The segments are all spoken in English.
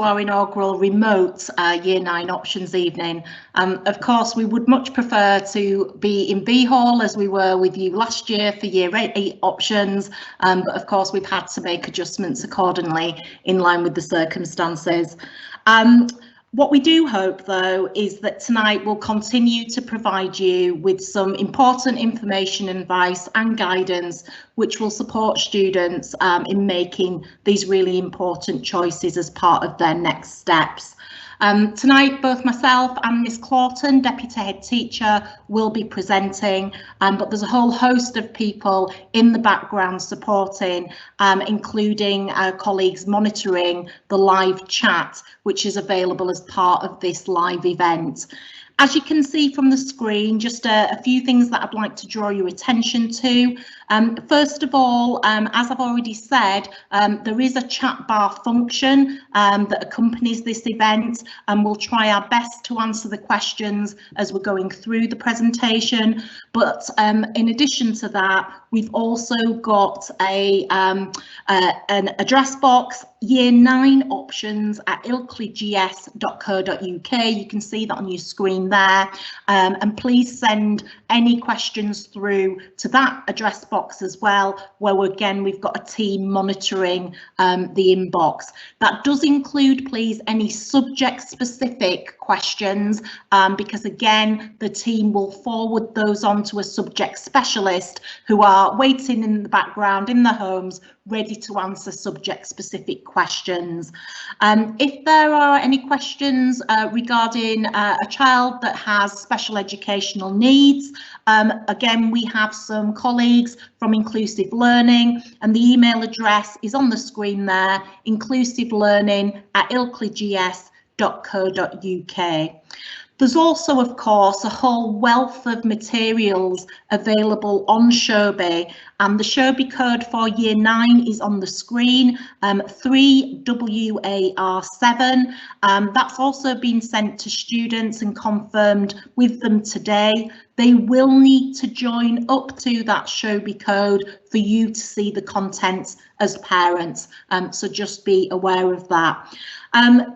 our inaugural remote Year 9 options evening. Of course, we would much prefer to be in B Hall as we were with you last year for Year 8 options, but of course we've had to make adjustments accordingly in line with the circumstances. What we do hope, though, is that tonight we'll continue to provide you with some important information, advice and guidance which will support students in making these really important choices as part of their next steps. Tonight, both myself and Miss Claughton, Deputy Head Teacher, will be presenting, but there's a whole host of people in the background supporting, including our colleagues monitoring the live chat, which is available as part of this live event. As you can see from the screen, just a few things that I'd like to draw your attention to. First of all, as I've already said, there is a chat bar function that accompanies this event, and we'll try our best to answer the questions as we're going through the presentation. But in addition to that, we've also got an address box, Year 9 options at ilkleygs.co.uk. You can see that on your screen there, and please send any questions through to that address box as well, where again we've got a team monitoring the inbox. That does include, please, any subject specific questions, because again the team will forward those on to a subject specialist who are waiting in the background in their homes, ready to answer subject specific questions. If there are any questions regarding a child that has special educational needs, again we have some colleagues from Inclusive Learning, and the email address is on the screen there, inclusivelearning@ilkleygs.co.uk. There's also, of course, a whole wealth of materials available on Shobi, and the Shobi code for Year 9 is on the screen, 3WAR7. That's also been sent to students and confirmed with them today. They will need to join up to that Shobi code for you to see the contents as parents, so just be aware of that.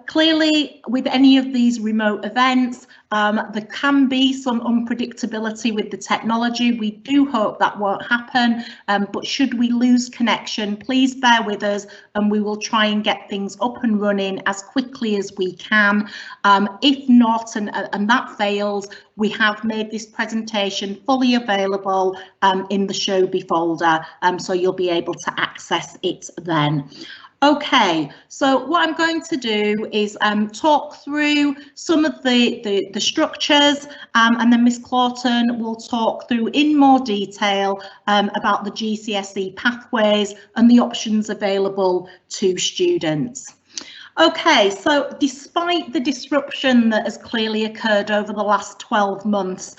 Clearly, with any of these remote events, there can be some unpredictability with the technology. We do hope that won't happen, but should we lose connection, please bear with us and we will try and get things up and running as quickly as we can. If not, and that fails, we have made this presentation fully available in the Shobi folder, so you'll be able to access it then. Okay, so what I'm going to do is talk through some of the structures, and then Miss Claughton will talk through in more detail about the GCSE pathways and the options available to students. Okay, so despite the disruption that has clearly occurred over the last 12 months,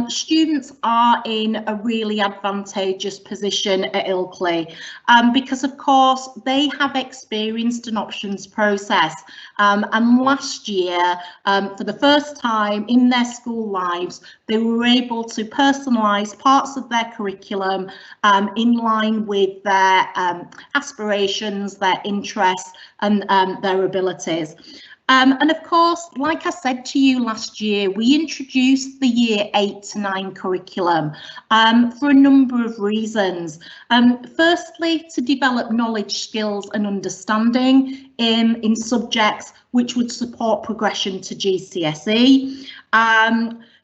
students are in a really advantageous position at Ilkley, because of course they have experienced an options process, and last year, for the first time in their school lives, they were able to personalise parts of their curriculum in line with their aspirations, their interests and their abilities. And of course, like I said to you last year, we introduced the Year 8 to 9 curriculum for a number of reasons. Firstly, to develop knowledge, skills and understanding in subjects which would support progression to GCSE.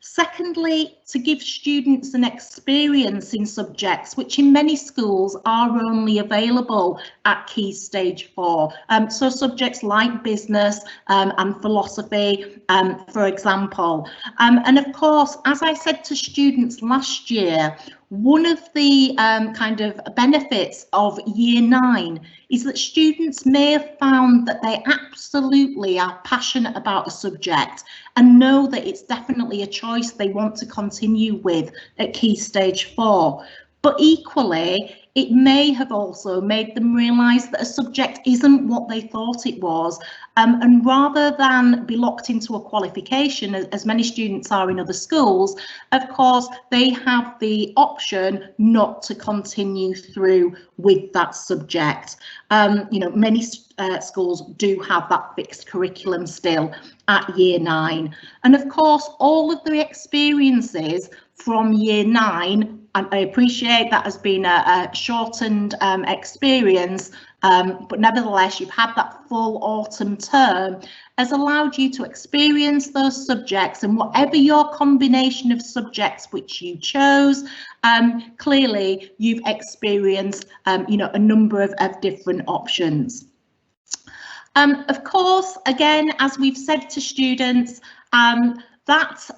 Secondly, to give students an experience in subjects which in many schools are only available at Key Stage 4. So subjects like business and philosophy, for example. And of course, as I said to students last year, one of the kind of benefits of Year 9 is that students may have found that they absolutely are passionate about a subject and know that it's definitely a choice they want to continue with at Key Stage 4. But equally, it may have also made them realise that a subject isn't what they thought it was, and rather than be locked into a qualification, as many students are in other schools, of course, they have the option not to continue through with that subject. You know, many schools do have that fixed curriculum still at year 9. And of course, all of the experiences from year 9, and I appreciate that has been a shortened experience, but nevertheless, you've had that full autumn term, has allowed you to experience those subjects, and whatever your combination of subjects which you chose, clearly you've experienced, you know, a number of different options. Of course, again, as we've said to students, that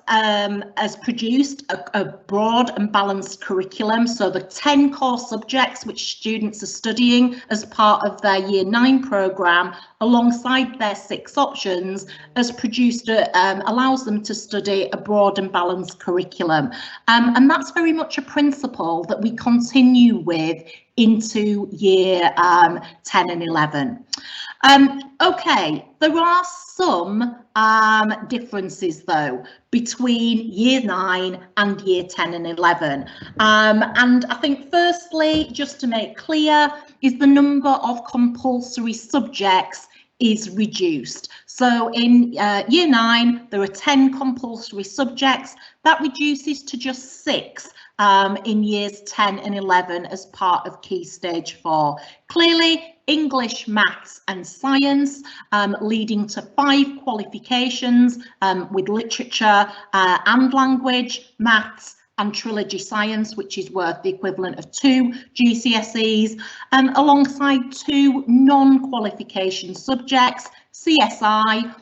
has produced a broad and balanced curriculum. So the 10 core subjects which students are studying as part of their year 9 programme, alongside their 6 options, has produced allows them to study a broad and balanced curriculum. And that's very much a principle that we continue with into year 10 and 11. Okay, there are some differences though between year 9 and year 10 and 11. And I think firstly, just to make clear, is the number of compulsory subjects is reduced. So in year 9, there are 10 compulsory subjects. That reduces to just 6 in years 10 and 11 as part of Key Stage 4. Clearly, English, Maths and Science, leading to 5 qualifications with Literature and Language, Maths and Trilogy Science, which is worth the equivalent of 2 GCSEs, alongside 2 non-qualification subjects, CSI,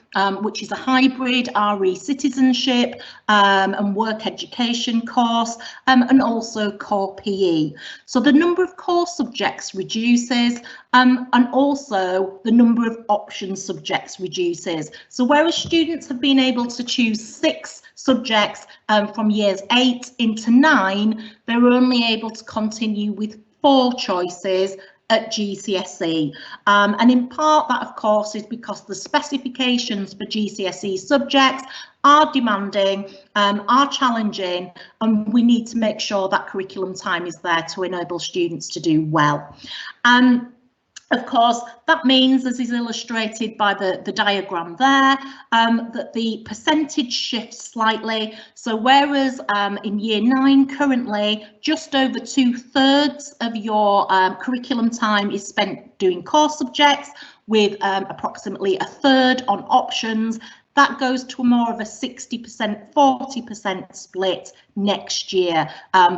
which is a hybrid RE citizenship and work education course, and also core PE. So the number of core subjects reduces, and also the number of option subjects reduces. So whereas students have been able to choose 6 subjects from years 8 into 9, they're only able to continue with 4 choices at GCSE, and in part that of course is because the specifications for GCSE subjects are demanding, are challenging, and we need to make sure that curriculum time is there to enable students to do well. Of course, that means, as is illustrated by the diagram there, that the percentage shifts slightly. So whereas in year 9 currently, just over 2/3 of your curriculum time is spent doing core subjects, with approximately 1/3 on options, that goes to more of a 60%, 40% split next year,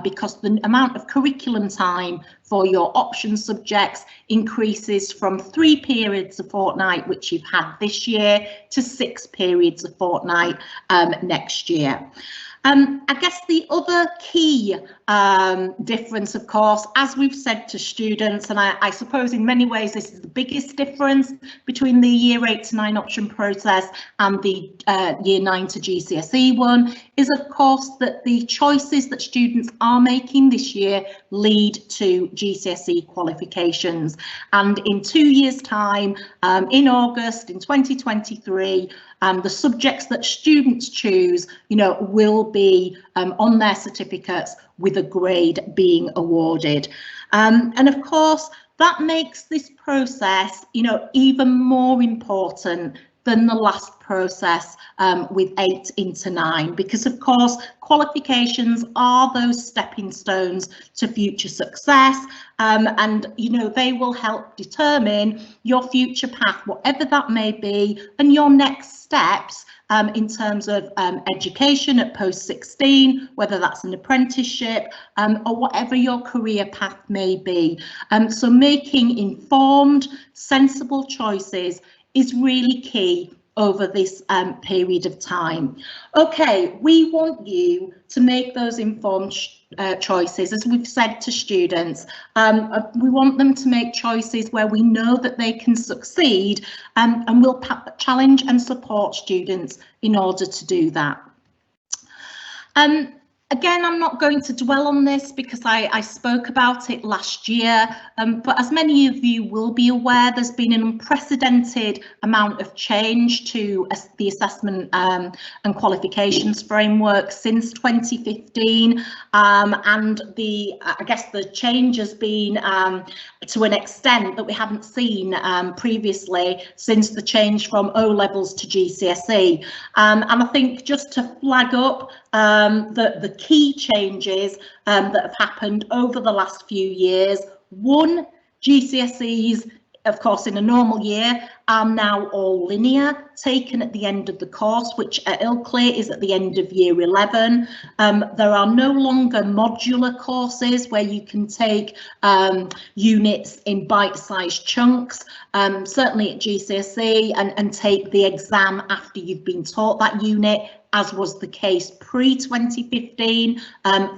because the amount of curriculum time for your option subjects increases from 3 periods a fortnight, which you've had this year, to 6 periods a fortnight next year. I guess the other key difference, of course, as we've said to students, and I suppose in many ways this is the biggest difference between the year 8 to 9 option process and the year 9 to GCSE one, is of course that the choices that students are making this year lead to GCSE qualifications. And in 2 years' time, in August in 2023, the subjects that students choose, you know, will be on their certificates with a grade being awarded. And of course, that makes this process, you know, even more important than the last process with 8 into 9, because of course qualifications are those stepping stones to future success, and you know, they will help determine your future path, whatever that may be, and your next steps in terms of education at post 16, whether that's an apprenticeship or whatever your career path may be. So making informed, sensible choices is really key over this period of time. Okay, we want you to make those informed choices, as we've said to students. We want them to make choices where we know that they can succeed, and we'll challenge and support students in order to do that. Again, I'm not going to dwell on this because I spoke about it last year, but as many of you will be aware, there's been an unprecedented amount of change to the assessment and qualifications framework since 2015, and I guess the change has been to an extent that we haven't seen previously since the change from O levels to GCSE, and I think just to flag up the key changes that have happened over the last few years. One, GCSEs, of course, in a normal year are now all linear, taken at the end of the course, which at Ilkley is at the end of year 11. There are no longer modular courses where you can take units in bite-sized chunks, certainly at GCSE, and take the exam after you've been taught that unit, as was the case pre-2015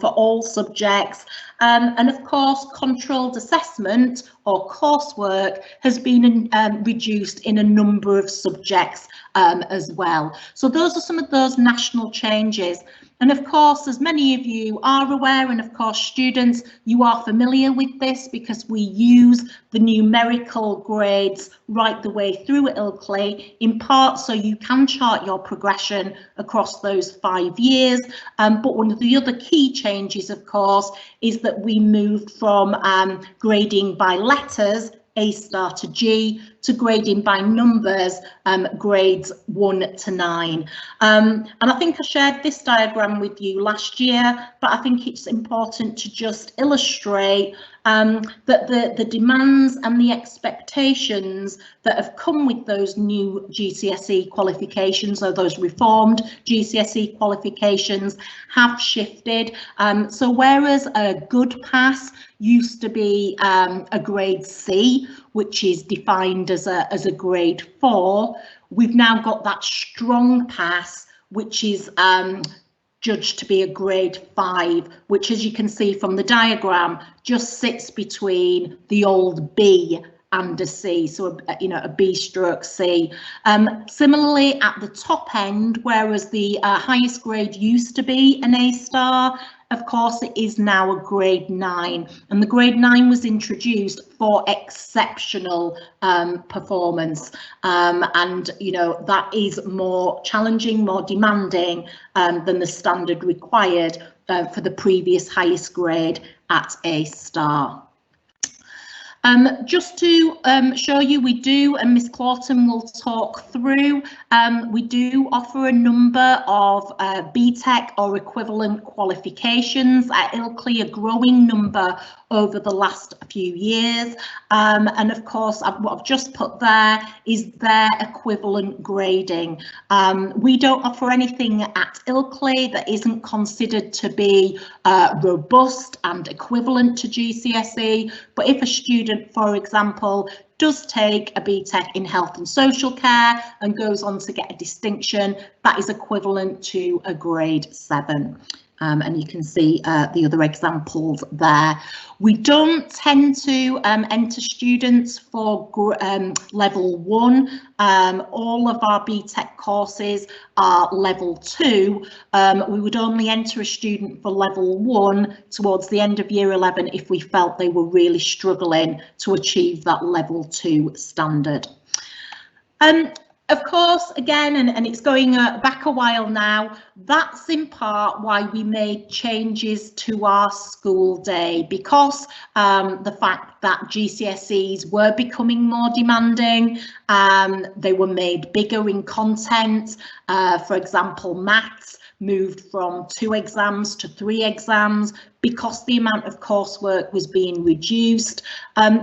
for all subjects. And of course, controlled assessment or coursework has been reduced in a number of subjects as well. So those are some of those national changes. And of course, as many of you are aware, and of course students, you are familiar with this because we use the numerical grades right the way through at Ilkley, in part so you can chart your progression across those 5 years. But one of the other key changes, of course, is that we moved from grading by letters, A star to G, to grading by numbers, grades 1 to 9. And I think I shared this diagram with you last year, but I think it's important to just illustrate that the demands and the expectations that have come with those new GCSE qualifications, or those reformed GCSE qualifications, have shifted. So whereas a good pass used to be a grade C, which is defined as a grade 4, we've now got that strong pass, which is judged to be a grade 5, which, as you can see from the diagram, just sits between the old B and a C, so a B stroke C. Similarly, at the top end, whereas the highest grade used to be an A star, of course it is now a grade 9, and the grade 9 was introduced for exceptional performance, and that is more challenging, more demanding than the standard required for the previous highest grade at A star. Just to show you, we do, and Miss Claughton will talk through, we do offer a number of BTEC or equivalent qualifications at Ilkley, a growing number over the last few years, and of course what I've just put there is their equivalent grading. We don't offer anything at Ilkley that isn't considered to be robust and equivalent to GCSE, but if a student, for example, does take a BTEC in health and social care and goes on to get a distinction, that is equivalent to a grade 7. And you can see the other examples there. We don't tend to enter students for level 1. All of our BTEC courses are level 2. We would only enter a student for level 1 towards the end of year 11 if we felt they were really struggling to achieve that level 2 standard. Of course, again, and it's going back a while now, that's in part why we made changes to our school day, because the fact that GCSEs were becoming more demanding, they were made bigger in content. For example, maths moved from 2 exams to 3 exams because the amount of coursework was being reduced.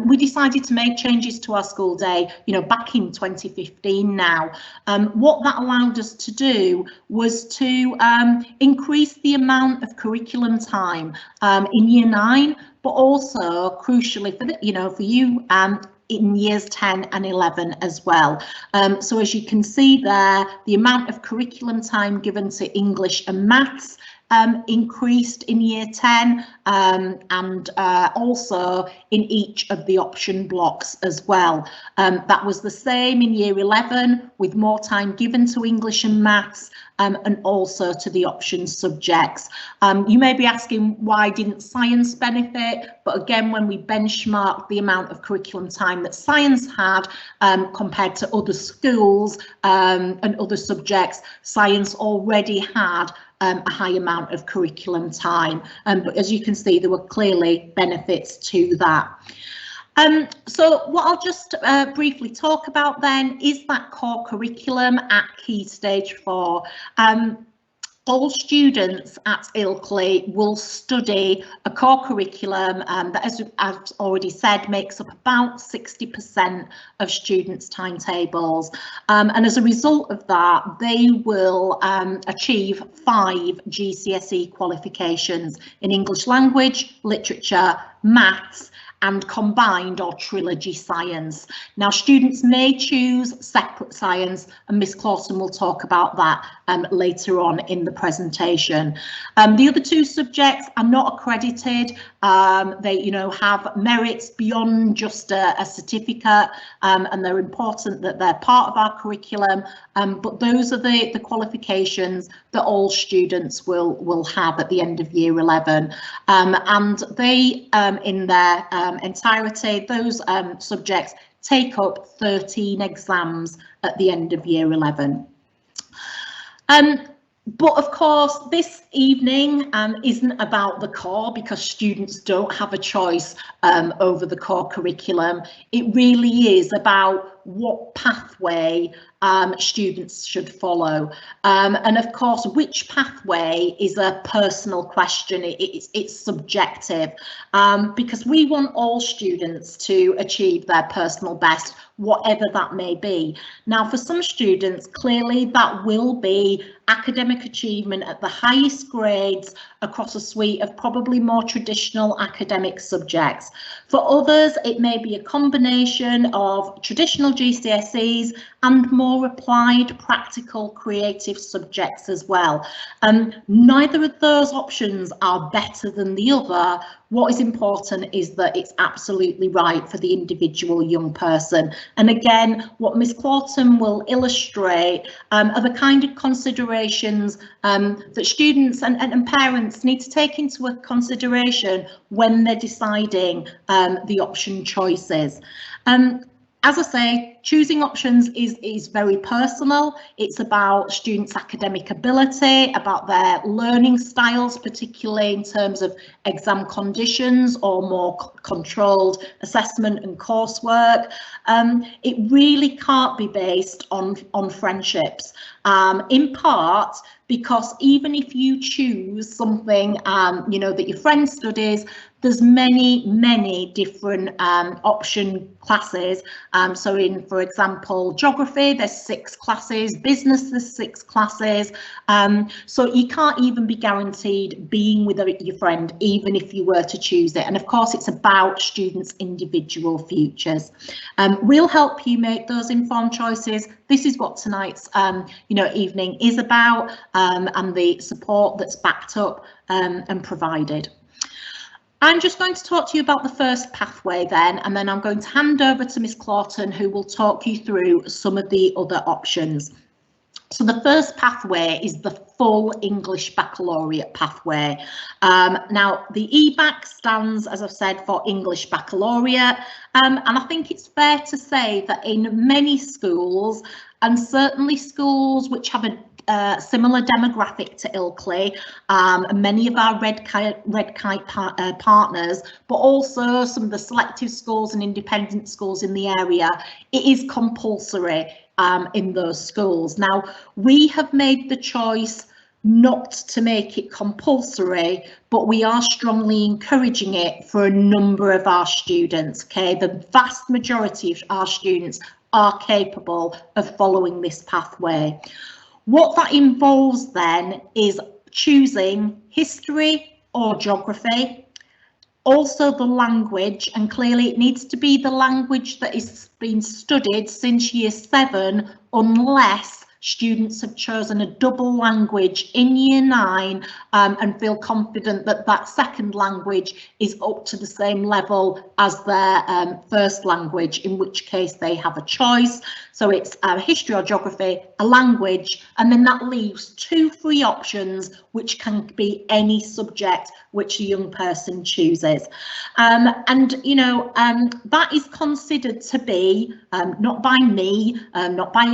We decided to make changes to our school day, back in 2015 now. What that allowed us to do was to increase the amount of curriculum time in year 9, but also crucially for you in years 10 and 11 as well. So as you can see there, the amount of curriculum time given to English and maths increased in year 10 and also in each of the option blocks as well. That was the same in year 11 with more time given to English and maths and also to the option subjects. You may be asking why didn't science benefit, but again, when we benchmark the amount of curriculum time that science had compared to other schools and other subjects, science already had a high amount of curriculum time, but as you can see, there were clearly benefits to that. So what I'll just briefly talk about then is that core curriculum at Key Stage 4. All students at Ilkley will study a core curriculum that, as I've already said, makes up about 60% of students' timetables. And as a result of that, they will achieve 5 GCSE qualifications in English language, literature, maths, and combined or trilogy science. Now, students may choose separate science, and Miss Claughton will talk about that later on in the presentation. The other 2 subjects are not accredited. They, have merits beyond just a certificate, and they're important that they're part of our curriculum. But those are the qualifications that all students will have at the end of year 11, and they, in their entirety, those subjects take up 13 exams at the end of year 11. But of course, this evening isn't about the core, because students don't have a choice over the core curriculum. It really is about what pathway students should follow. And of course, which pathway is a personal question. It's subjective, because we want all students to achieve their personal best, whatever that may be. Now, for some students, clearly that will be academic achievement at the highest grades across a suite of probably more traditional academic subjects. For others, it may be a combination of traditional GCSEs and more applied, practical, creative subjects as well. Neither of those options are better than the other. What is important is that it's absolutely right for the individual young person. And again, what Miss Claughton will illustrate are the kind of considerations that students and parents need to take into consideration when they're deciding the option choices. As I say, choosing options is very personal. It's about students' academic ability, about their learning styles, particularly in terms of exam conditions or more controlled assessment and coursework. It really can't be based on friendships, in part because even if you choose something, that your friend studies, there's many different option classes. So in, for example, geography, there's 6 classes, business, there's 6 classes. So you can't even be guaranteed being with your friend, even if you were to choose it. And of course, it's about students' individual futures. We'll help you make those informed choices. This is what tonight's evening is about, and the support that's backed up and provided. I'm just going to talk to you about the first pathway then, and then I'm going to hand over to Miss Claughton, who will talk you through some of the other options. So the first pathway is the full English Baccalaureate pathway. Now, the EBAC stands, as I've said, for English Baccalaureate, and I think it's fair to say that in many schools, and certainly schools which have a similar demographic to Ilkley, many of our Red Kite partners, but also some of the selective schools and independent schools in the area, it is compulsory in those schools. Now, we have made the choice not to make it compulsory, but we are strongly encouraging it for a number of our students. Okay, the vast majority of our students are capable of following this pathway. What that involves then is choosing history or geography, also the language, and clearly it needs to be the language that is being studied since year 7, unless students have chosen a double language in Year 9 and feel confident that that second language is up to the same level as their first language, in which case they have a choice. So it's history or geography, a language, and then that leaves 2 free options, which can be any subject which a young person chooses. And you know, that is considered to be, not by me, not by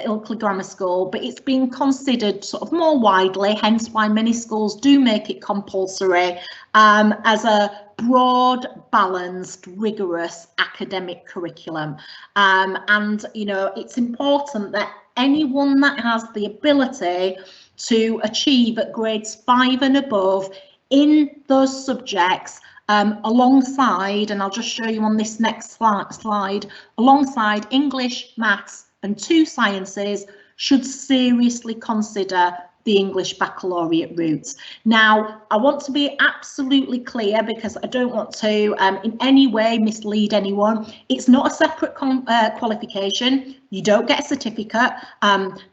Ilkley Grammar School, but it's being considered sort of more widely, hence why many schools do make it compulsory, as a broad, balanced, rigorous academic curriculum. And you know, it's important that anyone that has the ability to achieve at grades 5 and above in those subjects, alongside, and I'll just show you on this next slide, alongside English, maths and 2 sciences, should seriously consider the English Baccalaureate route. Now, I want to be absolutely clear, because I don't want to in any way mislead anyone. It's not a separate qualification. You don't get a certificate.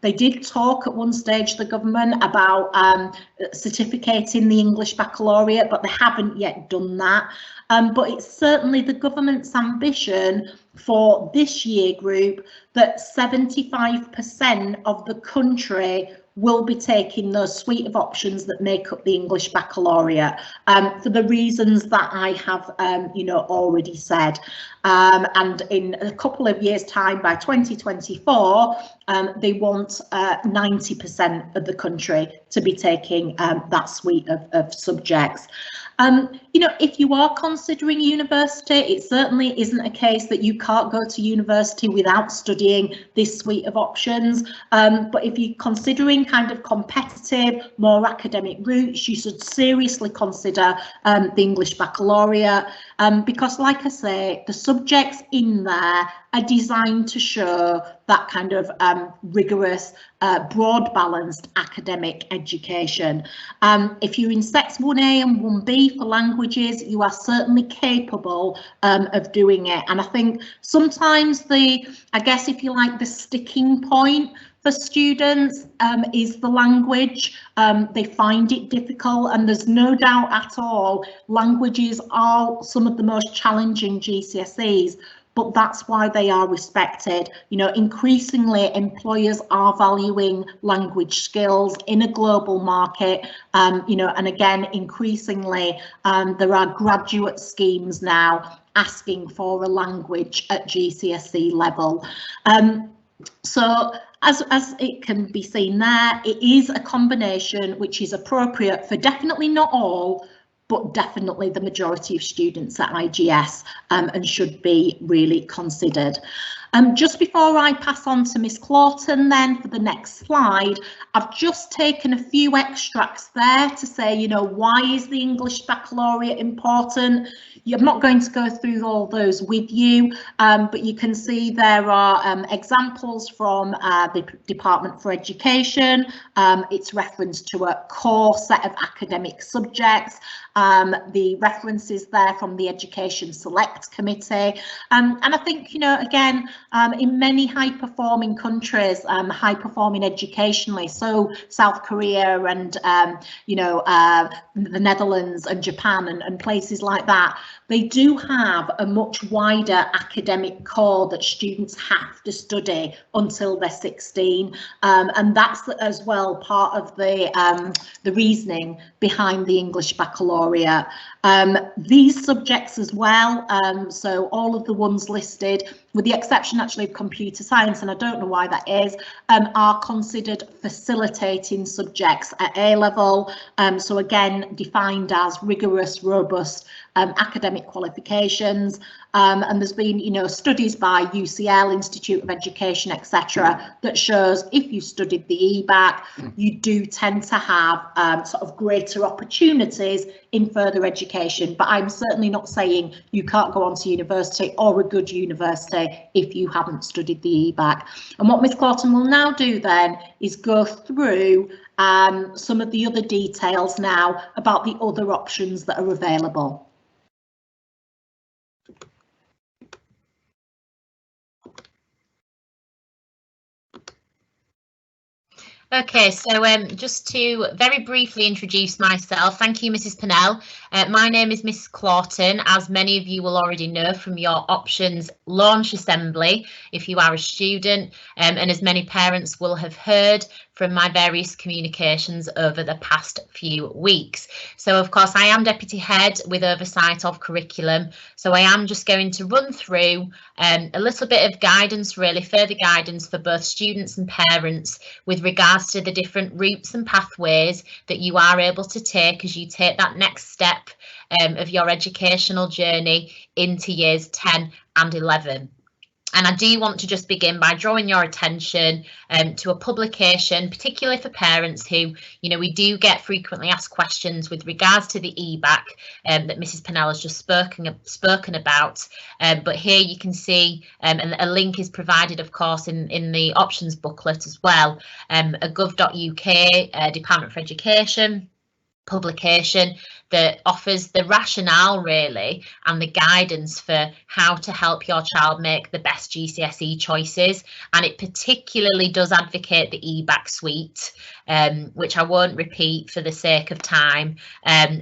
They did talk at one stage, the government, about certificating the English Baccalaureate, but they haven't yet done that. But it's certainly the government's ambition for this year group that 75% of the country will be taking those suite of options that make up the English Baccalaureate, for the reasons that I have you know, already said. And in a couple of years' time, by 2024, they want 90% of the country to be taking that suite of subjects. You know, if you are considering university, it certainly isn't a case that you can't go to university without studying this suite of options. But if you're considering kind of competitive, more academic routes, you should seriously consider the English Baccalaureate, because, like I say, the subjects in there are designed to show that kind of rigorous, broad, balanced academic education. If you're in sets 1A and 1B for languages, you are certainly capable of doing it. And I think sometimes I guess if you like, the sticking point for students is the language. They find it difficult, and there's no doubt at all languages are some of the most challenging GCSEs. But that's why they are respected. You know, increasingly employers are valuing language skills in a global market. You know, and again, increasingly there are graduate schemes now asking for a language at GCSE level. So as it can be seen there, it is a combination which is appropriate for definitely not all, but definitely the majority of students at IGS, and should be really considered. Just before I pass on to Miss Claughton then for the next slide, I've just taken a few extracts there to say, you know, why is the English Baccalaureate important? I'm not going to go through all those with you, but you can see there are examples from the Department for Education. It's referenced to a core set of academic subjects. The references there from the Education Select Committee. And I think, you know, again, in many high-performing countries, high-performing educationally, so South Korea and, you know, the Netherlands and Japan and places like that, they do have a much wider academic core that students have to study until they're 16, and that's as well part of the reasoning behind the English Baccalaureate. These subjects as well, so all of the ones listed, with the exception actually of computer science, and I don't know why that is, are considered facilitating subjects at A level. So again, defined as rigorous, robust academic qualifications. And there's been, you know, studies by UCL, Institute of Education, etc., that shows if you studied the EBAC, you do tend to have sort of greater opportunities in further education. But I'm certainly not saying you can't go on to university or a good university if you haven't studied the EBAC. And what Miss Claughton will now do then is go through some of the other details now about the other options that are available. Okay, so just to very briefly introduce myself, thank you, Mrs. Purnell. My name is Miss Claughton, as many of you will already know from your options launch assembly, if you are a student, and as many parents will have heard from my various communications over the past few weeks. So, of course, I am Deputy Head with oversight of curriculum, so I am just going to run through a little bit of guidance, really, further guidance for both students and parents with regards to the different routes and pathways that you are able to take as you take that next step of your educational journey into years 10 and 11. And I do want to just begin by drawing your attention to a publication, particularly for parents who, you know, we do get frequently asked questions with regards to the EBAC that Mrs. Purnell has just spoken about. But here you can see, and a link is provided, of course, in the options booklet as well, a gov.uk Department for Education publication that offers the rationale really and the guidance for how to help your child make the best GCSE choices, and it particularly does advocate the EBAC suite, which I won't repeat for the sake of time,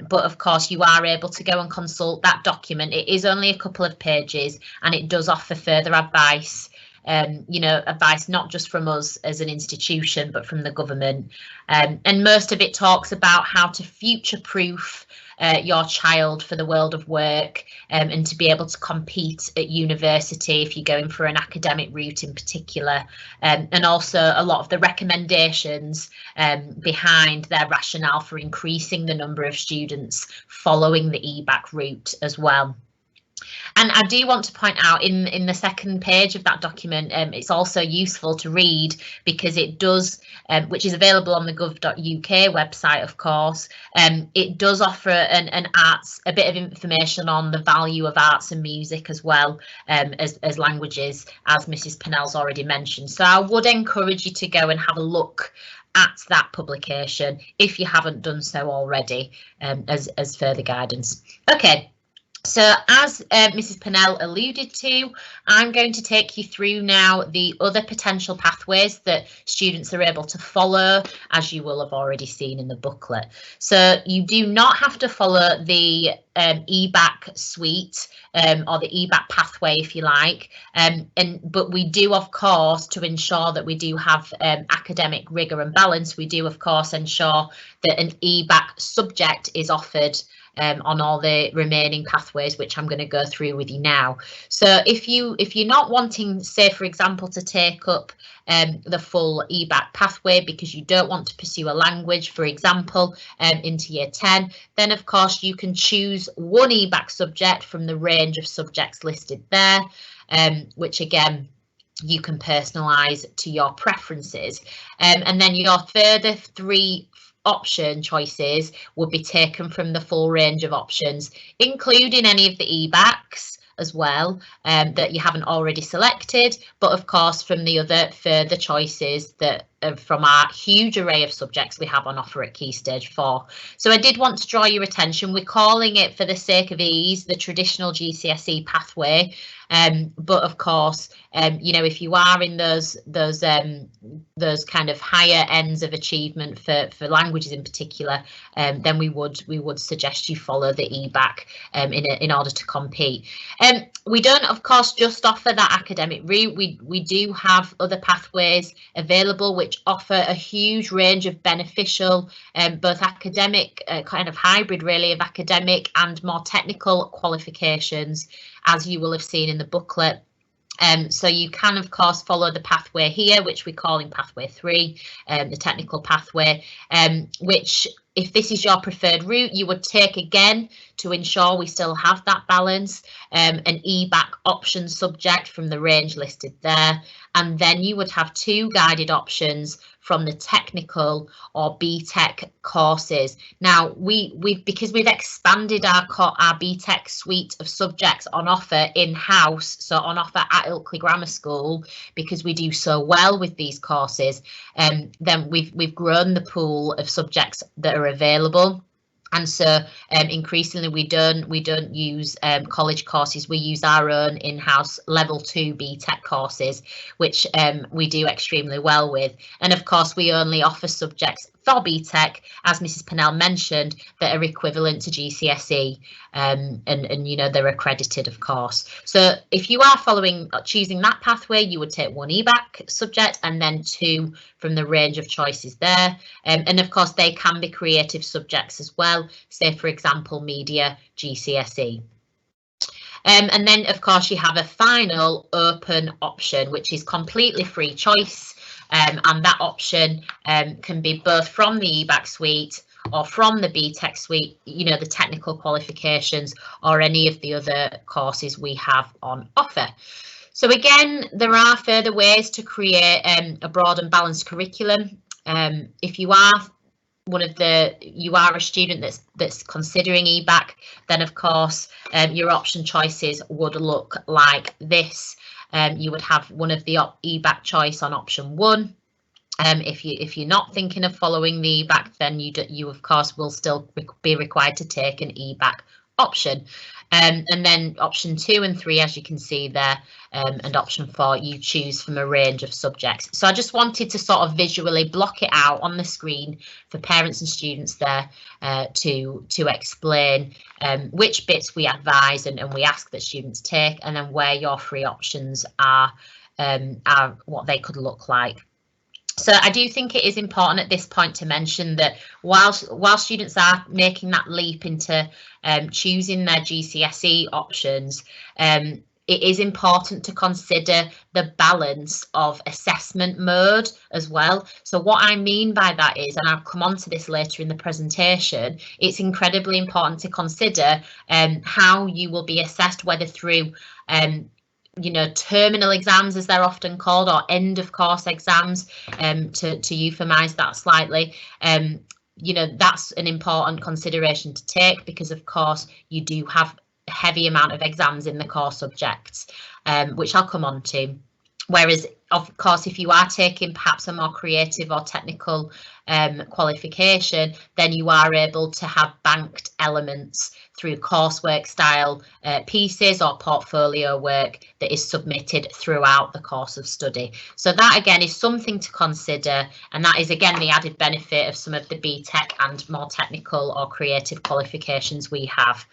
but of course you are able to go and consult that document. It is only a couple of pages and it does offer further advice, you know, advice not just from us as an institution, but from the government. And most of it talks about how to future-proof your child for the world of work, and to be able to compete at university if you're going for an academic route in particular, and also a lot of the recommendations behind their rationale for increasing the number of students following the EBAC route as well. And I do want to point out in the second page of that document, it's also useful to read because it does, which is available on the gov.uk website, of course, it does offer a bit of information on the value of arts and music as well, as languages, as Mrs. Purnell's already mentioned. So I would encourage you to go and have a look at that publication if you haven't done so already, as further guidance. Okay. So as Mrs. Purnell alluded to, I'm going to take you through now the other potential pathways that students are able to follow, as you will have already seen in the booklet. So you do not have to follow the EBAC suite or the EBAC pathway, if you like, but we do, of course, to ensure that we do have academic rigour and balance, we do, of course, ensure that an EBAC subject is offered on all the remaining pathways, which I'm going to go through with you now. So if you're not wanting, say, for example, to take up the full EBAC pathway because you don't want to pursue a language, for example, into year 10, then of course you can choose one EBAC subject from the range of subjects listed there, which again, you can personalise to your preferences, and then your further 3 option choices would be taken from the full range of options, including any of the EBACs as well, that you haven't already selected, but of course from the other further choices that from our huge array of subjects we have on offer at Key Stage 4. So I did want to draw your attention, we're calling it, for the sake of ease, the traditional GCSE pathway, but of course, you know, if you are in those kind of higher ends of achievement for languages in particular, then we would suggest you follow the EBAC in order to compete. We don't, of course, just offer that academic route. We do have other pathways available which offer a huge range of beneficial, both academic, kind of hybrid really, of academic and more technical qualifications, as you will have seen in the booklet. So you can, of course, follow the pathway here, which we're calling pathway 3, the technical pathway, which, if this is your preferred route, you would take again to ensure we still have that balance, an EBAC option subject from the range listed there, and then you would have 2 guided options from the technical or BTEC courses. Now, because we've expanded our BTEC suite of subjects on offer in-house, so on offer at Ilkley Grammar School, because we do so well with these courses, then we've grown the pool of subjects that are available. And so increasingly we don't use college courses, we use our own in-house level 2 BTEC courses, which we do extremely well with. And of course we only offer subjects for BTEC, as Mrs. Purnell mentioned, that are equivalent to GCSE, and you know, they're accredited, of course. So if you are choosing that pathway, you would take 1 EBAC subject and then 2 from the range of choices there. And of course they can be creative subjects as well, say for example media GCSE. And then of course you have a final open option, which is completely free choice, and that option can be both from the EBAC suite or from the BTEC suite, you know, the technical qualifications or any of the other courses we have on offer. So again, there are further ways to create a broad and balanced curriculum. If you are a student that's considering EBAC, then of course your option choices would look like this. You would have one of the EBAC choice on option 1. If you're not thinking of following the EBAC, then you of course will still be required to take an EBAC option. And then option 2 and 3, as you can see there, and option 4, you choose from a range of subjects. So I just wanted to sort of visually block it out on the screen for parents and students there to explain which bits we advise and we ask that students take, and then where your free options are what they could look like. So I do think it is important at this point to mention that while students are making that leap into choosing their GCSE options, it is important to consider the balance of assessment mode as well. So what I mean by that is, and I'll come on to this later in the presentation, it's incredibly important to consider how you will be assessed, whether through you know, terminal exams as they're often called, or end of course exams, to euphemize that slightly. You know, that's an important consideration to take, because of course you do have a heavy amount of exams in the core subjects, which I'll come on to. Whereas, of course, if you are taking perhaps a more creative or technical qualification, then you are able to have banked elements through coursework style pieces or portfolio work that is submitted throughout the course of study. So that again is something to consider, and that is again the added benefit of some of the BTEC and more technical or creative qualifications we have.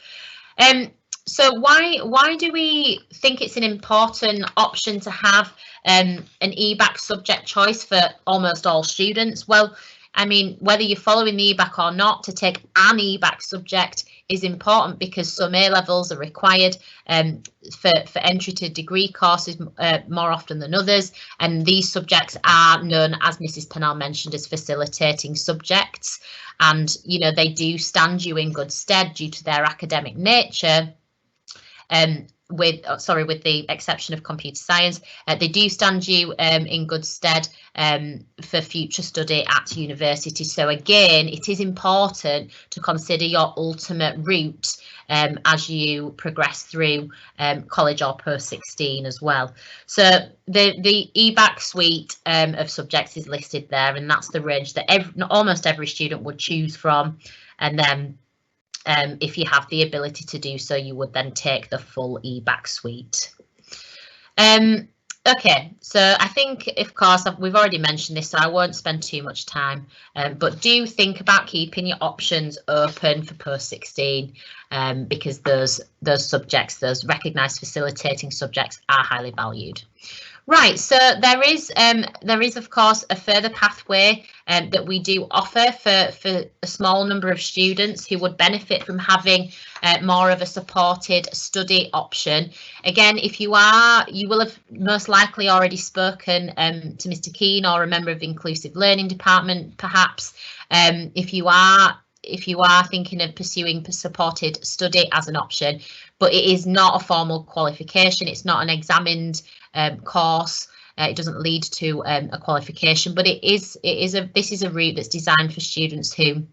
So why do we think it's an important option to have an EBAC subject choice for almost all students? Well, I mean, whether you're following the EBAC or not, to take an EBAC subject is important, because some A-levels are required for entry to degree courses more often than others, and these subjects are known, as Mrs. Purnell mentioned, as facilitating subjects, and you know, they do stand you in good stead due to their academic nature. With the exception of computer science, they do stand you in good stead for future study at university. So again, it is important to consider your ultimate route as you progress through college or post-16 as well. So the EBAC suite of subjects is listed there, and that's the range that almost every student would choose from, and then if you have the ability to do so, you would then take the full EBAC suite. Okay, so I think, of course, we've already mentioned this, so I won't spend too much time, but do think about keeping your options open for post-16, because those subjects, those recognised facilitating subjects, are highly valued. Right, so there is of course a further pathway that we do offer for a small number of students who would benefit from having more of a supported study option. Again, if you will have most likely already spoken to Mr. Keane or a member of the Inclusive Learning Department, perhaps. If you are thinking of pursuing supported study as an option, but it is not a formal qualification, it's not an examined course, it doesn't lead to a qualification, but this is a route that's designed for students who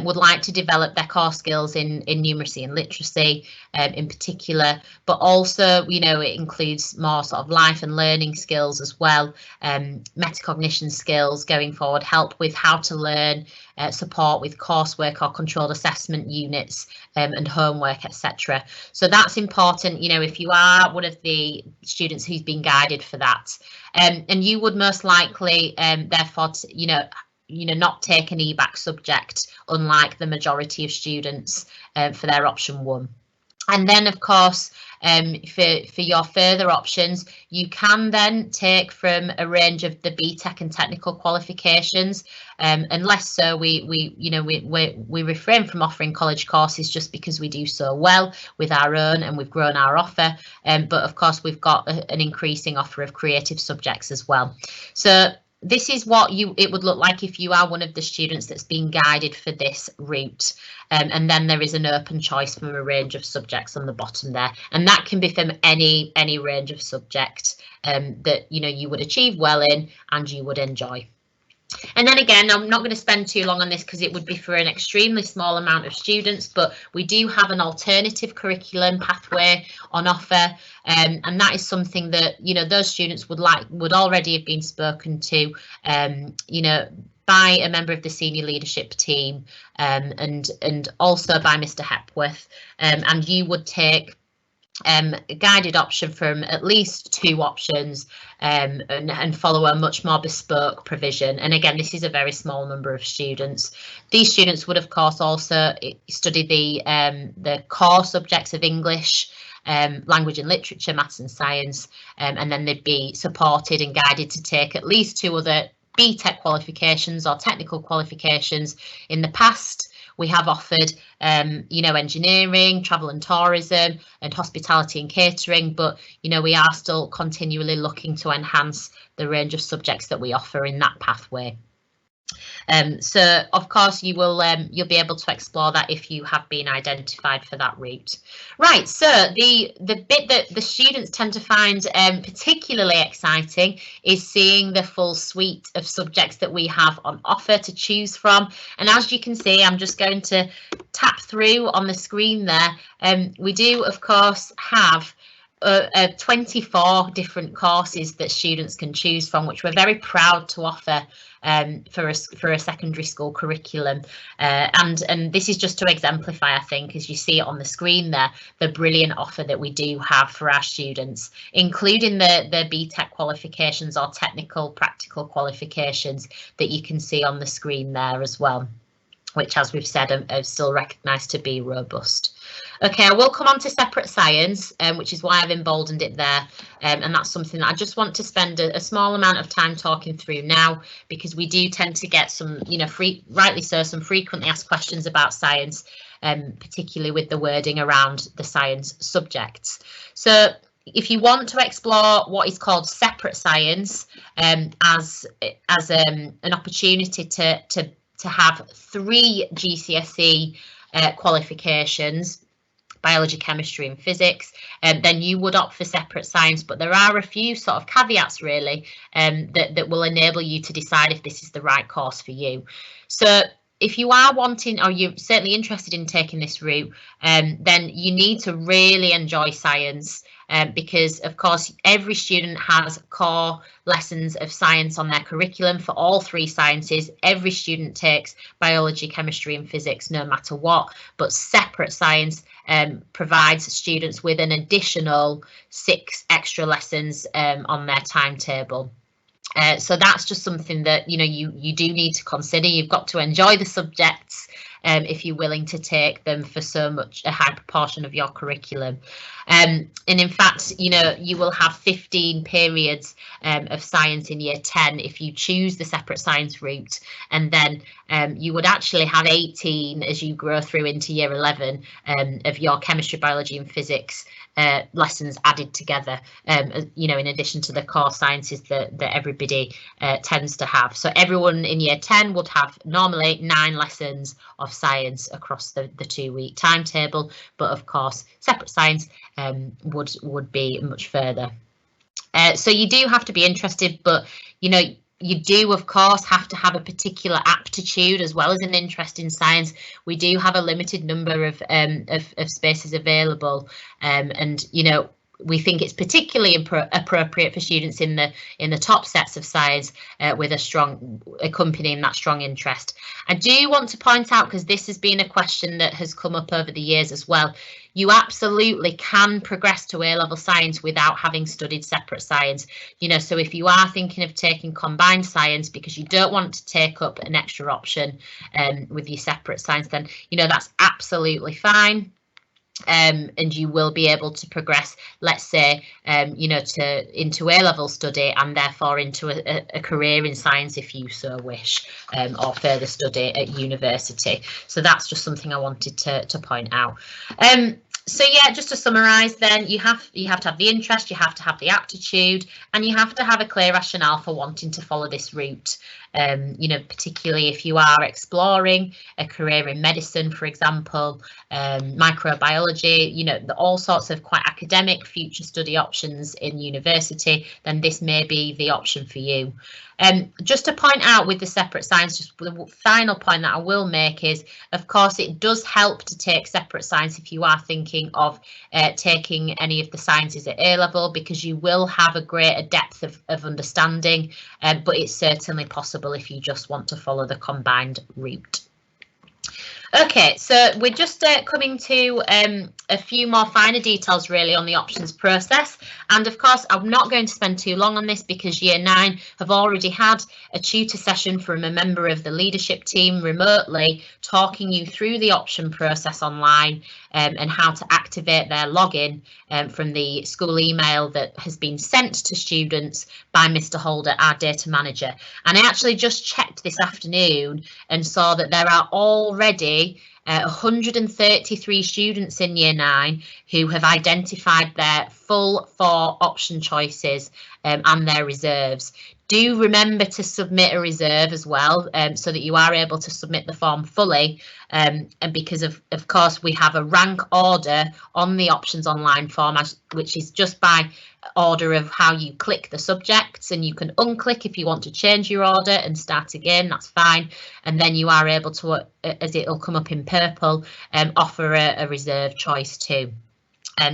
would like to develop their core skills in numeracy and literacy in particular, but also, you know, it includes more sort of life and learning skills as well, metacognition skills going forward, help with how to learn, support with coursework or controlled assessment units and homework, etc. So that's important, you know, if you are one of the students who's been guided for that, and you would most likely therefore, you know, not take an EBAC subject, unlike the majority of students for their option 1. And then, of course, for your further options, you can then take from a range of the BTEC and technical qualifications. Unless so, we refrain from offering college courses just because we do so well with our own and we've grown our offer. But of course, we've got an increasing offer of creative subjects as well. So this is what it would look like if you are one of the students that's being guided for this route, and then there is an open choice from a range of subjects on the bottom there, and that can be from any range of subject that you would achieve well in and you would enjoy. And then again, I'm not going to spend too long on this because it would be for an extremely small amount of students, but we do have an alternative curriculum pathway on offer, and that is something that those students would already have been spoken to, by a member of the senior leadership team, and also by Mr. Hepworth, and you would take a guided option from at least 2 options, and follow a much more bespoke provision. And again, this is a very small number of students. These students would of course also study the core subjects of English, language and literature, maths and science, and then they'd be supported and guided to take at least 2 other BTEC qualifications or technical qualifications. In the past, we have offered, engineering, travel and tourism, and hospitality and catering, but we are still continually looking to enhance the range of subjects that we offer in that pathway. So of course you'll be able to explore that if you have been identified for that route. Right, so the bit that the students tend to find particularly exciting is seeing the full suite of subjects that we have on offer to choose from. And as you can see, I'm just going to tap through on the screen there. We do of course have 24 different courses that students can choose from, which we're very proud to offer for a secondary school curriculum, and this is just to exemplify, I think, as you see it on the screen there, the brilliant offer that we do have for our students, including the BTEC qualifications or technical practical qualifications that you can see on the screen there as well, which, as we've said, are still recognised to be robust. Okay, I will come on to separate science, which is why I've emboldened it there, and that's something that I just want to spend a small amount of time talking through now, because we do tend to get some, rightly so, some frequently asked questions about science, particularly with the wording around the science subjects. So if you want to explore what is called separate science as an opportunity to have 3 GCSE qualifications, biology, chemistry and physics, then you would opt for separate science, but there are a few sort of caveats really that will enable you to decide if this is the right course for you. So if you are wanting, or you're certainly interested in taking this route, then you need to really enjoy science, because of course every student has core lessons of science on their curriculum for all 3 sciences. Every student takes biology, chemistry and physics no matter what, but separate science provides students with an additional 6 extra lessons on their timetable. So that's just something that you do need to consider. You've got to enjoy the subjects if you're willing to take them for so much a high proportion of your curriculum. And in fact, you will have 15 periods of science in year 10 if you choose the separate science route, and then you would actually have 18 as you grow through into year 11 of your chemistry, biology and physics lessons added together, in addition to the core sciences that everybody tends to have. So everyone in year 10 would have normally 9 lessons of science across the 2-week timetable, but of course separate science would be much further. So you do have to be interested, but you do, of course, have to have a particular aptitude as well as an interest in science. We do have a limited number of spaces available, and you know, we think it's particularly appropriate for students in the top sets of science with a strong accompanying that strong interest. I do want to point out, because this has been a question that has come up over the years as well, you absolutely can progress to A-level science without having studied separate science. You know, so if you are thinking of taking combined science because you don't want to take up an extra option with your separate science, then, you know, that's absolutely fine. And you will be able to progress, let's say, you know, into A-level study and therefore into a career in science if you so wish, or further study at university. So that's just something I wanted to point out. So yeah, just to summarise then, you have to have the interest, you have to have the aptitude, and you have to have a clear rationale for wanting to follow this route. You know, particularly if you are exploring a career in medicine, for example, microbiology, you know, all sorts of quite academic future study options in university, then this may be the option for you. Just to point out with the separate science, just the final point that I will make is, of course, it does help to take separate science if you are thinking of taking any of the sciences at A-level, because you will have a greater depth of understanding, but it's certainly possible if you just want to follow the combined route. Okay, so we're just coming to a few more finer details really on the options process, and of course I'm not going to spend too long on this because Year 9 have already had a tutor session from a member of the leadership team remotely talking you through the option process online, and how to activate their login from the school email that has been sent to students by Mr. Holder, our data manager. And I actually just checked this afternoon and saw that there are already 133 students in Year 9 who have identified their full 4 option choices and their reserves. Do remember to submit a reserve as well, so that you are able to submit the form fully, and because of course we have a rank order on the options online form, which is just by order of how you click the subjects, and you can unclick if you want to change your order and start again, that's fine, and then you are able to, as it'll come up in purple, offer a reserve choice too.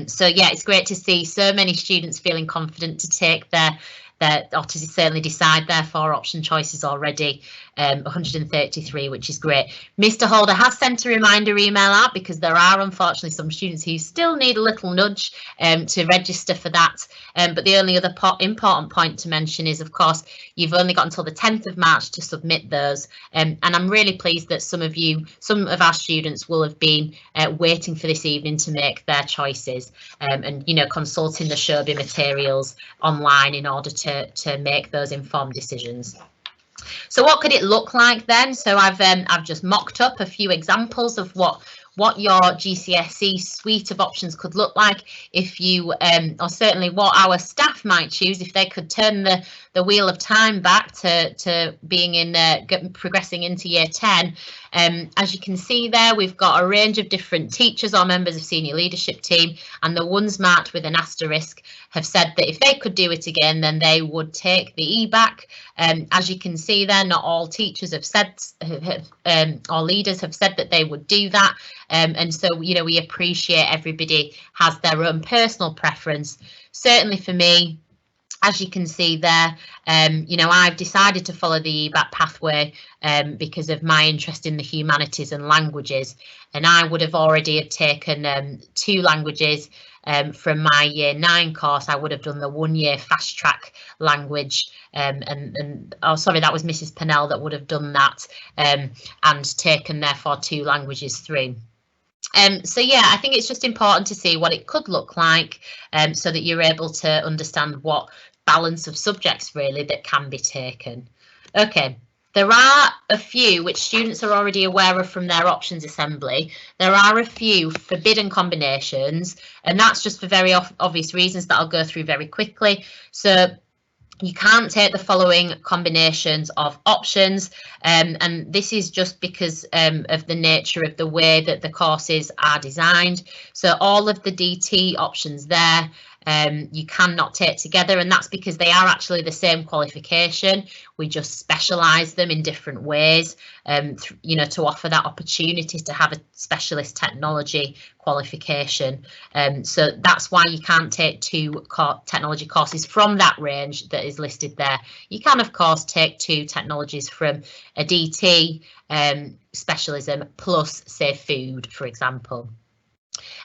So yeah, it's great to see so many students feeling confident to take their or to certainly decide their 4 option choices already, 133, which is great. Mr. Holder has sent a reminder email out because there are unfortunately some students who still need a little nudge to register for that. But the only other important point to mention is, of course, you've only got until the 10th of March to submit those. And I'm really pleased that some of our students will have been waiting for this evening to make their choices, and, you know, consulting the Shobi materials online in order to make those informed decisions. So what could it look like then? So I've just mocked up a few examples of what your GCSE suite of options could look like if you, or certainly what our staff might choose if they could turn the wheel of time back to being in progressing into Year 10. As you can see there, we've got a range of different teachers or members of senior leadership team, and the ones marked with an asterisk have said that if they could do it again, then they would take the EBAC. As you can see there, not all teachers have said, or leaders have said that they would do that. And so, you know, we appreciate everybody has their own personal preference. Certainly for me, as you can see there, you know, I've decided to follow the EBAC pathway because of my interest in the humanities and languages, and I would have already taken 2 languages from my Year 9 course. I would have done the 1-year fast track language, and oh sorry, that was Mrs. Purnell that would have done that, and taken therefore 2 languages through. So yeah, I think it's just important to see what it could look like, so that you're able to understand what balance of subjects really that can be taken. Okay, there are a few which students are already aware of from their options assembly. There are a few forbidden combinations, and that's just for very obvious reasons that I'll go through very quickly. So you can't take the following combinations of options, and this is just because of the nature of the way that the courses are designed. So all of the DT options there, you cannot take together, and that's because they are actually the same qualification. We just specialise them in different ways, you know, to offer that opportunity to have a specialist technology qualification. So that's why you can't take two technology courses from that range that is listed there. You can, of course, take two technologies from a DT specialism plus, say, food, for example.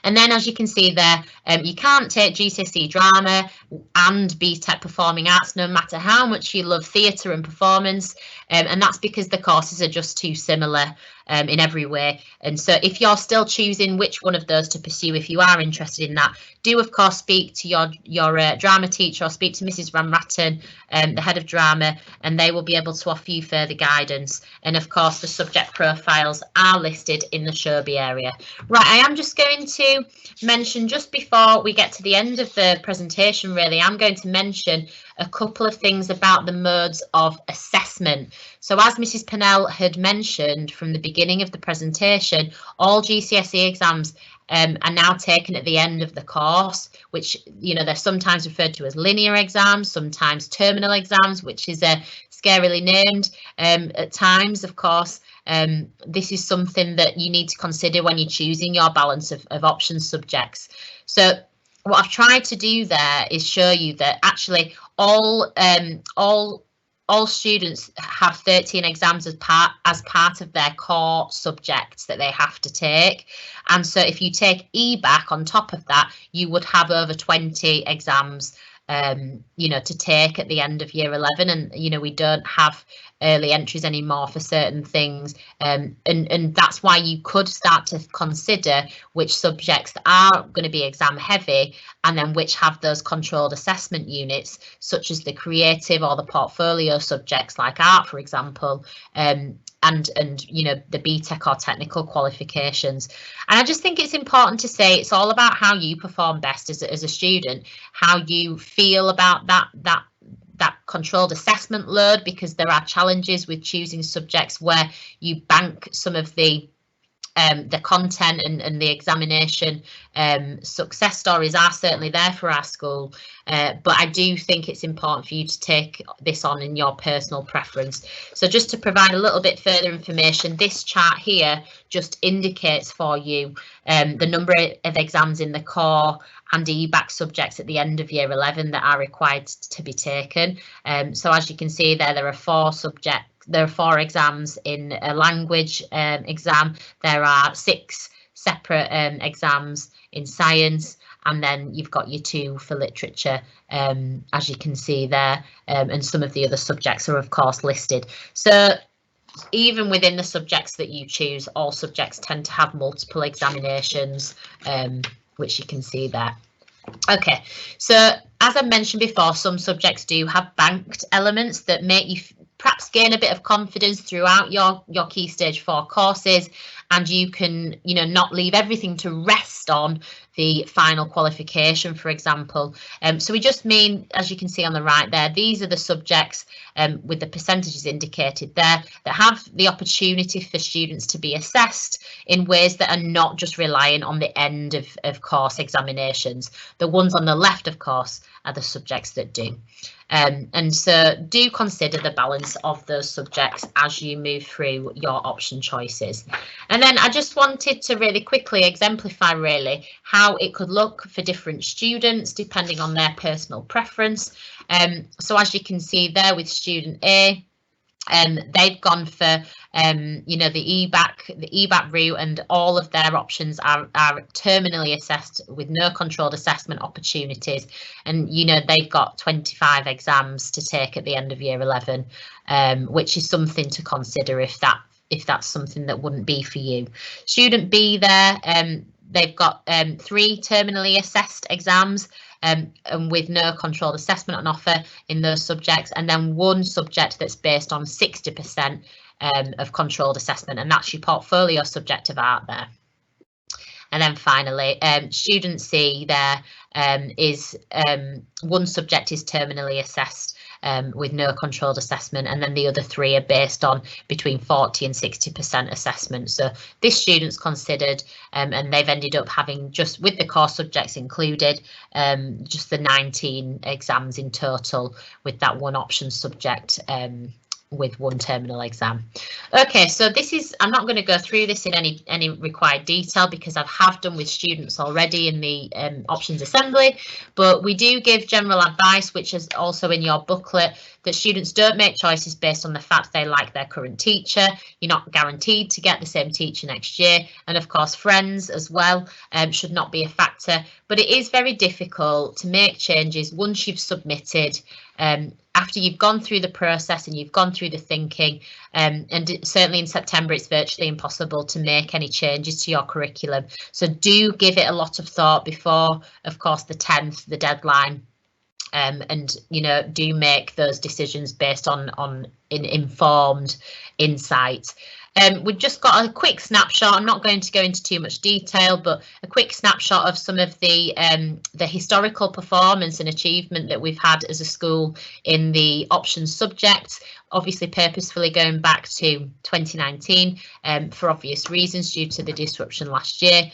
And then, as you can see there, you can't take GCSE drama and BTEC performing arts, no matter how much you love theatre and performance, and that's because the courses are just too similar in every way. And so if you're still choosing which one of those to pursue, if you are interested in that, do of course speak to your drama teacher, or speak to Mrs. Van Ratten, the head of drama, and they will be able to offer you further guidance. And of course the subject profiles are listed in the Shobi area. Right, I am just going to mention, just before we get to the end of the presentation, really, I'm going to mention a couple of things about the modes of assessment. So as Mrs. Purnell had mentioned from the beginning of the presentation, all GCSE exams are now taken at the end of the course, which, you know, they're sometimes referred to as linear exams, sometimes terminal exams, which is scarily named at times, of course. This is something that you need to consider when you're choosing your balance of option subjects. So what I've tried to do there is show you that actually all students have 13 exams as part of their core subjects that they have to take. And so if you take EBAC on top of that, you would have over 20 exams you know, to take at the end of year 11. And, you know, we don't have early entries anymore for certain things, and that's why you could start to consider which subjects are going to be exam heavy, and then which have those controlled assessment units, such as the creative or the portfolio subjects like art, for example, and you know, the BTEC or technical qualifications. And I just think it's important to say it's all about how you perform best as a student, how you feel about that controlled assessment load, because there are challenges with choosing subjects where you bank some of the content and the examination. Success stories are certainly there for our school, but I do think it's important for you to take this on in your personal preference. So just to provide a little bit further information, this chart here just indicates for you the number of exams in the core and EBAC subjects at the end of year 11 that are required to be taken. So as you can see there are 4 subjects. There are 4 exams in a language exam. There are 6 separate exams in science, and then you've got your 2 for literature, as you can see there, and some of the other subjects are of course listed. So even within the subjects that you choose, all subjects tend to have multiple examinations, which you can see there. Okay, so as I mentioned before, some subjects do have banked elements that make you perhaps gain a bit of confidence throughout your Key Stage 4 courses, and you can, you know, not leave everything to rest on the final qualification, for example. So we just mean, as you can see on the right there, these are the subjects with the percentages indicated there that have the opportunity for students to be assessed in ways that are not just reliant on the end of course examinations. The ones on the left, of course, are the subjects that do. And so do consider the balance of those subjects as you move through your option choices. And then I just wanted to really quickly exemplify really how it could look for different students depending on their personal preference. So as you can see there with student A, they've gone for you know, the EBAC route, and all of their options are terminally assessed with no controlled assessment opportunities, and you know, they've got 25 exams to take at the end of year 11, which is something to consider if that's something that wouldn't be for you. Student B there, they've got 3 terminally assessed exams, and with no controlled assessment on offer in those subjects, and then 1 subject that's based on 60% of controlled assessment, and that's your portfolio subject of art there. And then finally, student C there is 1 subject is terminally assessed, with no controlled assessment, and then the other 3 are based on between 40 and 60% assessment. So this student's considered, and they've ended up having, just with the core subjects included, just the 19 exams in total, with that one option subject with one terminal exam. Okay, so this is, I'm not going to go through this in any required detail because I have done with students already in the options assembly, but we do give general advice, which is also in your booklet, that students don't make choices based on the fact they like their current teacher. You're not guaranteed to get the same teacher next year, and of course friends as well should not be a factor, but it is very difficult to make changes once you've submitted, after you've gone through the process and you've gone through the thinking, and certainly in September it's virtually impossible to make any changes to your curriculum. So do give it a lot of thought before, of course, the 10th, the deadline, and do make those decisions based on informed insight. We've just got a quick snapshot. I'm not going to go into too much detail, but a quick snapshot of some of the historical performance and achievement that we've had as a school in the options subjects. Obviously purposefully going back to 2019 for obvious reasons due to the disruption last year.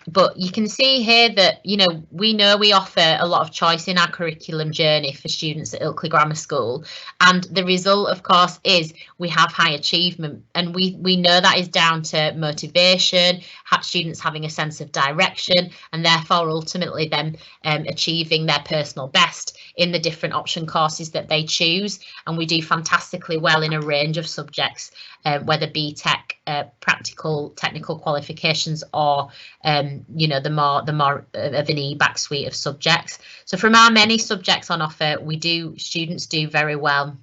But you can see here that, we know we offer a lot of choice in our curriculum journey for students at Ilkley Grammar School. And the result, of course, is we have high achievement. And we know that is down to motivation, students having a sense of direction, and therefore ultimately them achieving their personal best in the different option courses that they choose. And we do fantastically well in a range of subjects, whether BTEC, practical technical qualifications, or the more of an EBAC suite of subjects. So from our many subjects on offer, students do very well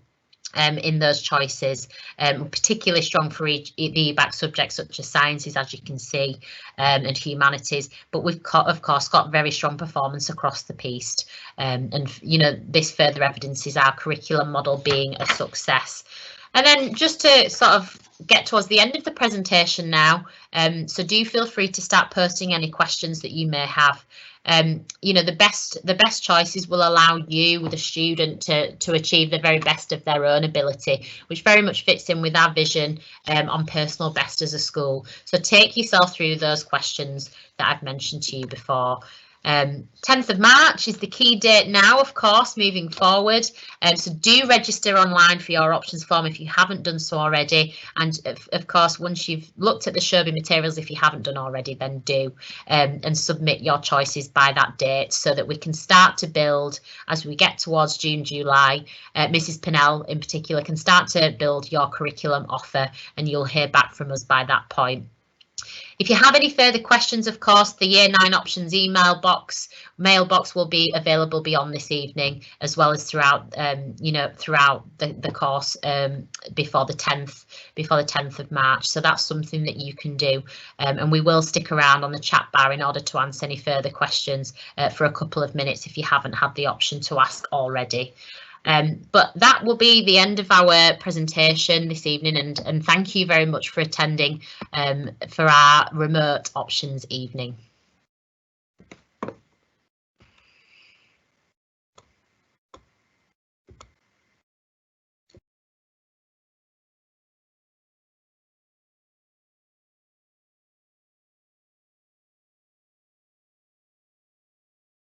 in those choices, particularly strong for the EBAC subjects such as sciences, as you can see, and humanities, but we've of course got very strong performance across the piece, and this further evidences our curriculum model being a success. And then just to sort of get towards the end of the presentation now, so do feel free to start posting any questions that you may have. The best choices will allow you, the student, to achieve the very best of their own ability, which very much fits in with our vision on personal best as a school. So take yourself through those questions that I've mentioned to you before. 10th of March is the key date now, of course, moving forward. So do register online for your options form if you haven't done so already. And of course, once you've looked at the Sherby materials, if you haven't done already, then do and submit your choices by that date so that we can start to build as we get towards June, July. Mrs. Purnell in particular can start to build your curriculum offer, and you'll hear back from us by that point. If you have any further questions, of course, the Year 9 options mailbox will be available beyond this evening, as well as throughout the course before the 10th of March. So that's something that you can do, and we will stick around on the chat bar in order to answer any further questions for a couple of minutes if you haven't had the option to ask already. But that will be the end of our presentation this evening, and thank you very much for attending for our remote options evening.